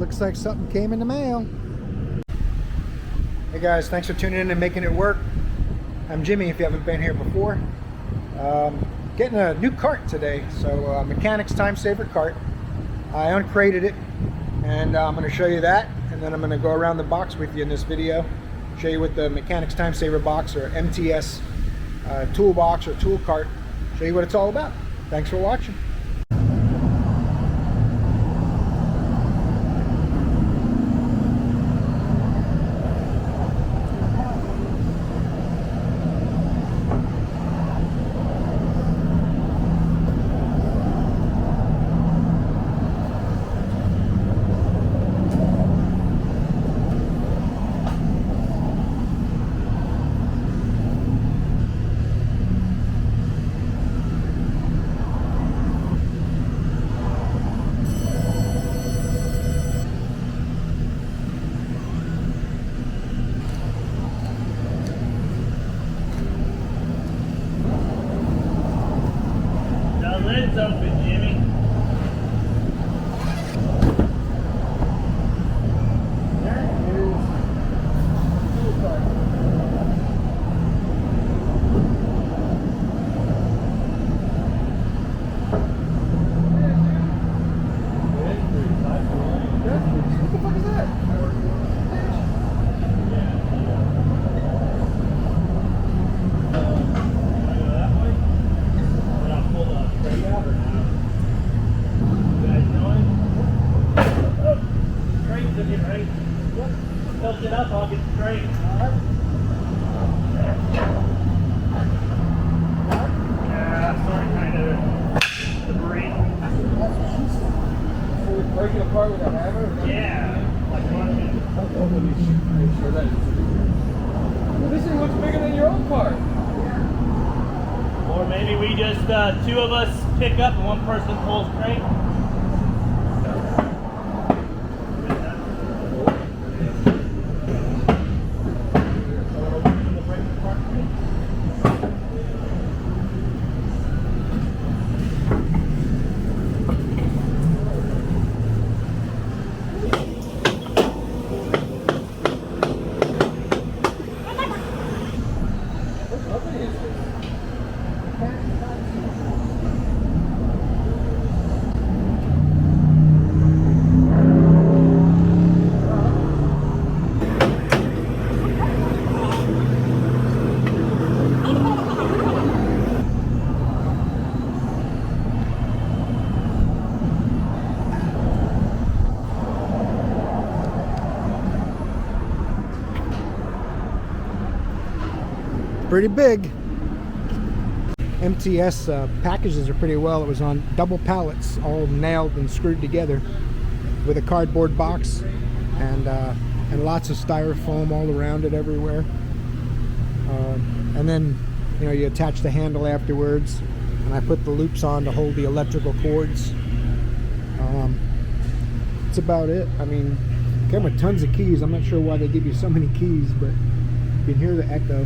Looks like something came in the mail. Hey guys, thanks for tuning in and making it work. I'm Jimmy, if you haven't been here before. Getting a new cart today, so Mechanics Time Saver cart. I uncrated it, and I'm going to show you that, and then I'm going to go around the box with you in this video, show you what the Mechanics Time Saver box or MTS toolbox or tool cart, show you what it's all about. Thanks for watching. Lid's open, Jimmy. There is tool cart. What the fuck is that? Tilt it up, I'll get straight. Yeah, sorry, kind of debris. So we break it apart with a hammer? Yeah, like one. Make sure that this thing looks bigger than your own car. Or maybe we just, two of us pick up and one person pulls straight. Pretty big. MTS packages are pretty well. It was on double pallets, all nailed and screwed together with a cardboard box and lots of styrofoam all around it everywhere. And then, you know, you attach the handle afterwards, and I put the loops on to hold the electrical cords. That's about it. I mean, came with tons of keys. I'm not sure why they give you so many keys, but you can hear the echo.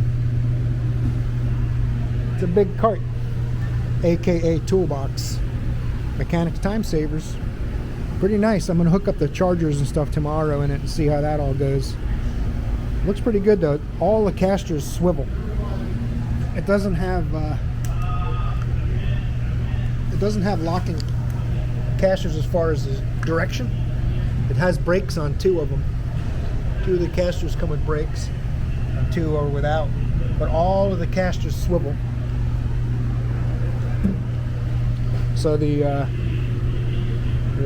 It's a big cart, aka toolbox. Mechanics Time Savers. Pretty nice. I'm going to hook up the chargers and stuff tomorrow in it and see how that all goes. Looks pretty good though. All the casters swivel. It doesn't have locking casters as far as the direction. It has brakes on two of them. Two of the casters come with brakes, and two are without. But all of the casters swivel. So the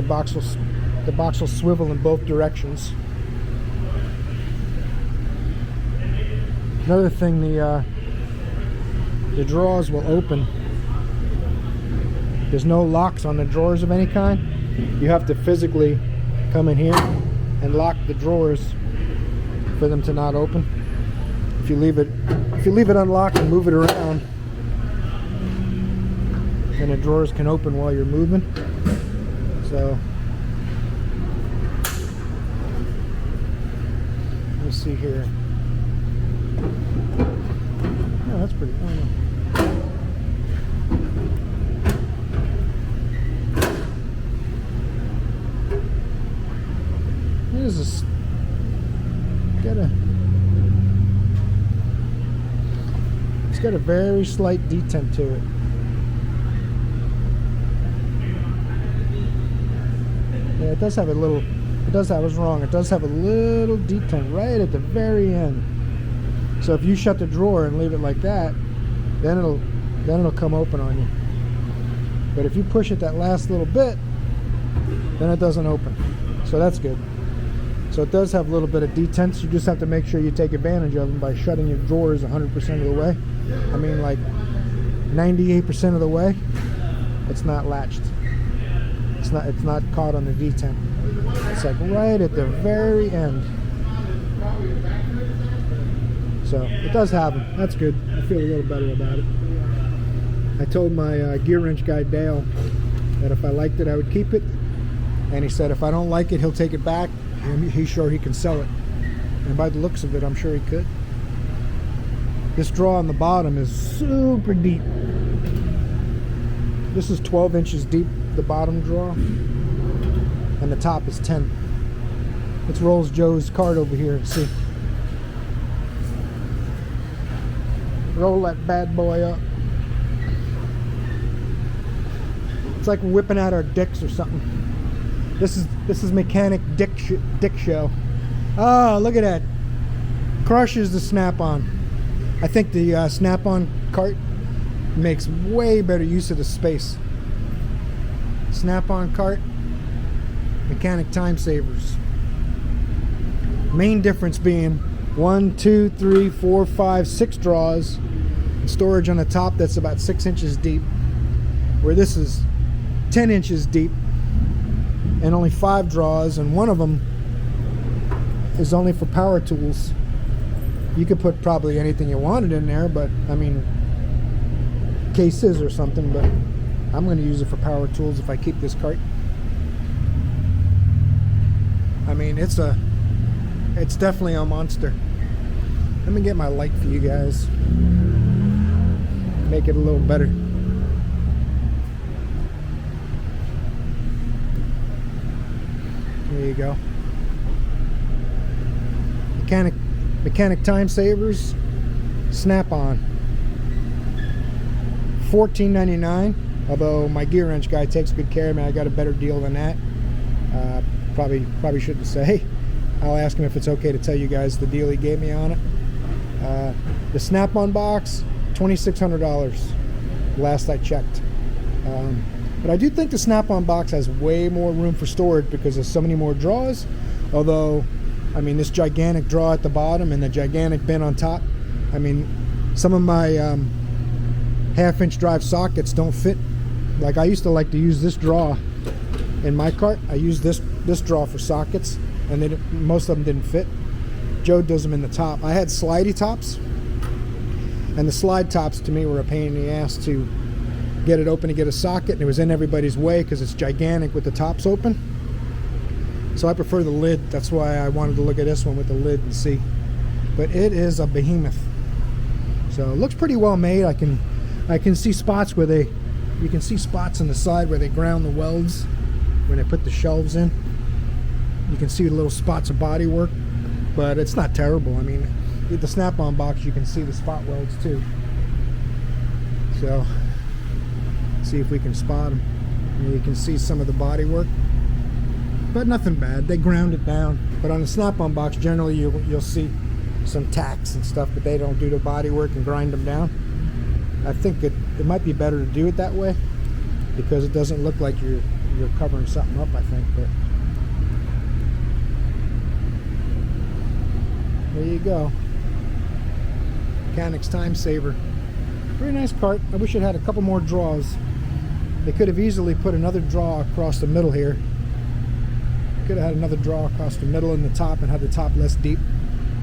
box will swivel in both directions. Another thing, the drawers will open. There's no locks on the drawers of any kind. You have to physically come in here and lock the drawers for them to not open. If you leave it unlocked and move it around, then the drawers can open while you're moving. So let me see here. Oh, that's pretty cool. is this? It's got a very slight detent to it. Yeah, it does have a little. It does. I was wrong. It does have a little detent right at the very end. So if you shut the drawer and leave it like that, then it'll come open on you. But if you push it that last little bit, then it doesn't open. So that's good. So it does have a little bit of detents. You just have to make sure you take advantage of them by shutting your drawers 100% of the way. I mean, like 98% of the way, it's not latched. It's not caught on the detent. It's like right at the very end. So it does have them. That's good. I feel a little better about it. I told my gear wrench guy Dale that if I liked it, I would keep it, and he said if I don't like it, he'll take it back, and he's sure he can sell it. And by the looks of it, I'm sure he could. This draw on the bottom is super deep. This is 12 inches deep, the bottom draw, and the top is 10. Let's roll Joe's cart over here and see. Roll that bad boy up. It's like we're whipping out our dicks or something. This is mechanic dick show. Oh, look at that! Crushes the snap-on. I think the snap-on cart makes way better use of the space. Snap-on cart, mechanic time savers. Main difference being 1, 2, 3, 4, 5, 6 draws, and storage on the top that's about 6 inches deep, where this is 10 inches deep and only 5 draws, and one of them is only for power tools. You could put probably anything you wanted in there, but I mean cases or something, but I'm going to use it for power tools if I keep this cart. I mean, it's definitely a monster. Let me get my light for you guys. Make it a little better. There you go. Mechanic time savers, snap-on. $14.99. Although my gear wrench guy takes good care of me, I got a better deal than that. Probably shouldn't say. I'll ask him if it's okay to tell you guys the deal he gave me on it. The snap-on box, $2,600 last I checked. But I do think the snap-on box has way more room for storage because there's so many more draws. Although, I mean, this gigantic draw at the bottom and the gigantic bin on top, I mean, some of my half-inch drive sockets don't fit. Like, I used to like to use this draw in my cart. I use this draw for sockets, and most of them didn't fit. Joe does them in the top. I had slidey tops, and the slide tops to me were a pain in the ass to get it open to get a socket, and it was in everybody's way because it's gigantic with the tops open. So I prefer the lid. That's why I wanted to look at this one with the lid and see. But it is a behemoth. So it looks pretty well made. I can see spots where you can see spots on the side where they ground the welds when they put the shelves in. You can see the little spots of body work, but it's not terrible. I mean, with the snap-on box, you can see the spot welds too. So, see if we can spot them. And you can see some of the body work, but nothing bad. They ground it down. But on the snap-on box, generally you'll see some tacks and stuff, but they don't do the body work and grind them down. I think it might be better to do it that way because it doesn't look like you're covering something up, I think. But there you go. Mechanic's time saver. Very nice cart. I wish it had a couple more draws. They could have easily put another draw across the middle here. Could have had another draw across the middle and the top and had the top less deep.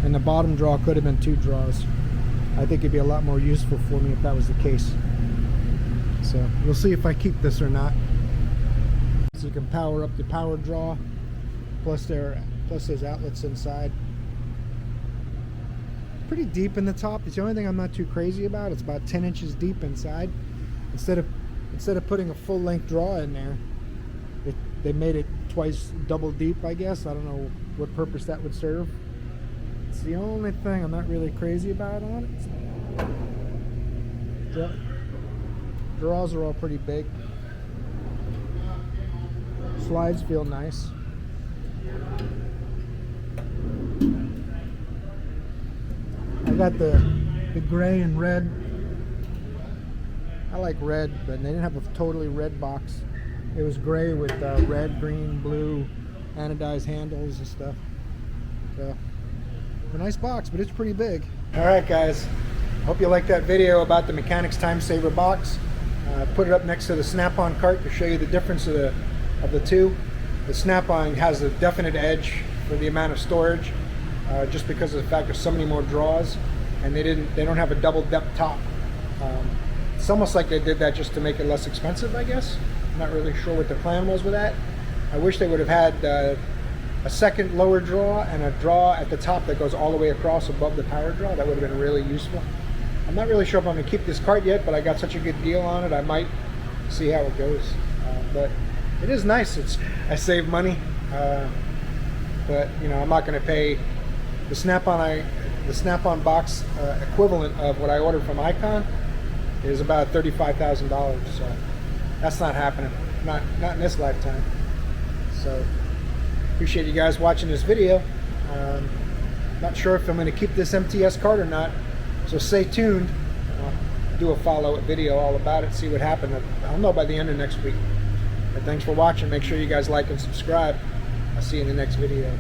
And the bottom draw could have been 2 draws. I think it'd be a lot more useful for me if that was the case. So we'll see if I keep this or not. So you can power up the power draw. Plus there's outlets inside. Pretty deep in the top. It's the only thing I'm not too crazy about. It's about 10 inches deep inside. Instead of putting a full length draw in there, they made it twice double deep, I guess. I don't know what purpose that would serve. It's the only thing I'm not really crazy about on it. Draws are all pretty big. Slides feel nice. I got the gray and red. I like red, but they didn't have a totally red box. It was gray with red, green, blue, anodized handles and stuff. So, a nice box, but it's pretty big. All right, guys. Hope you liked that video about the Mechanics Time Saver box. Put it up next to the Snap-on cart to show you the difference of the two. The Snap-on has a definite edge for the amount of storage, just because of the fact there's so many more drawers, and they don't have a double depth top. It's almost like they did that just to make it less expensive, I guess. I'm not really sure what the plan was with that. I wish they would have had a second lower drawer and a drawer at the top that goes all the way across above the power drawer. That would have been really useful. I'm not really sure if I'm going to keep this cart yet, but I got such a good deal on it, I might see how it goes. But it is nice. I save money, but you know, I'm not going to pay the Snap-on box equivalent of what I ordered from Icon is about $35,000. So that's not happening, not in this lifetime. So appreciate you guys watching this video. Not sure if I'm going to keep this MTS cart or not, so stay tuned. I'll do a follow-up video all about it, see what happened. I'll know by the end of next week. But thanks for watching. Make sure you guys like and subscribe. I'll see you in the next video.